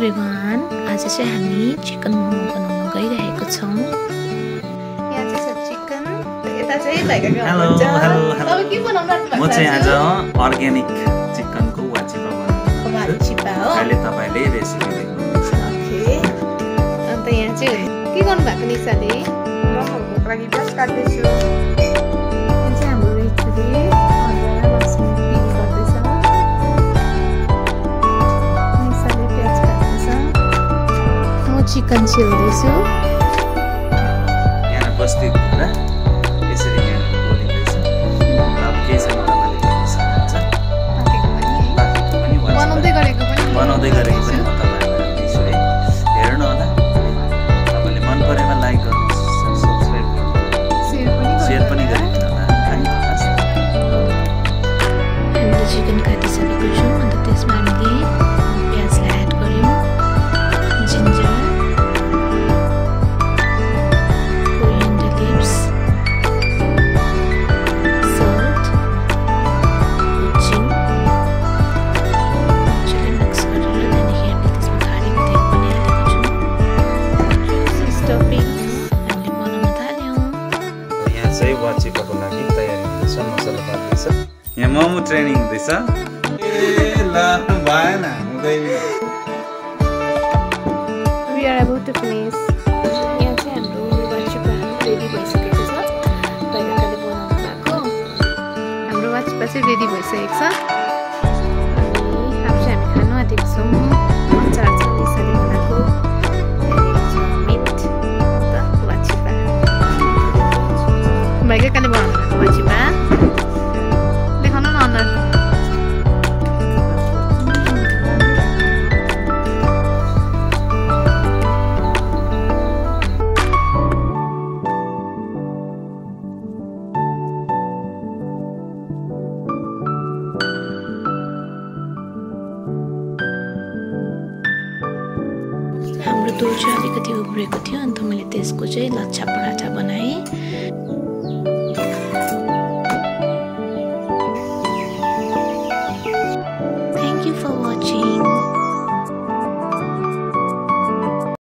Everyone, आज चाहिँ हामी चिकन मोमो बनाउन गइरहेको छौं। यहाँ चाहिँ छ चिकन, यता चाहिँ भाइको गाउँ हुन्छ। तपाईं के बनाउन लाग्नु भएको छ? म चाहिँ आज अर्ग्यानिक चिकनको वाचिपा बनाउँछु। वाचिपा हो। अहिले तपाईले रेसिपी देख्नुहुन्छ। ओके। अन्त यहाँ चाहिँ के गर्नु भएको निसाले? मोमोको लागि प्याज काट्दैछु। यहाँ चाहिँ हाम्रो रेसिपी अदुवा लसुन पिस गर्दैछ। निसाले प्याज काट्दैछ। म चिकन छिल्दैछु। यहाँ बस्ती हुँदा यसरी यहाँ बोलिँदैछ। अब के छ तपाईले देख्न सक्नुहुन्छ। पाकेको पनि बनाउँदै गरेको पनि म तपाईहरुलाई दिन्छु है। हेर्नु होला। तपाईले मन परेमा लाइक गर्नुस्, सब्स्क्राइब गर्नुस्, शेयर पनि गरिदिनु होला। हामीले चिकन काटिसकेको छौँ। अन्त त्यसमा हामीले प्याजलाई एड गर्यौँ, जिन्जर, कोरिएन्डर लिभ्स, सल्ट, हुचिङ, मजाले मिक्स गरेर त्यहाँदेखि हामीले त्यसमा खारी तेल पनि हालेको छौँ। स्टफिङ्स हामीले बनाउन थाल्यौँ। यहाँ चाहिँ वाचिपाको लागि तयारी हुँदैछ, मसला पाक्दैछ। यहाँ मोमो ट्रेनिङ हुँदैछ। ल भएन हुँदैन। We are about to finish. यहाँ चाहिँ हाम्रो वाचिपा रेडी भइसकेको छ। भाइकाले बनाउनु भएको हाम्रो वाचिपा चाहिँ रेडी भइसकेको छ। अब चाहिँ हामी खानु आँटेको छौँ। अचार छ निसाले बनाएको, त्यहाँदेखि छ मिट, अन्त वाचिपा। भाइकाले बनाउनु भएको वाचिपा देखाउनु न अनुहार। हाम्रो दोल चाहिँ अलिकति उब्रेको थियो, अन्त मैले त्यसको चाहिँ लच्छा पराठा बनाएँ।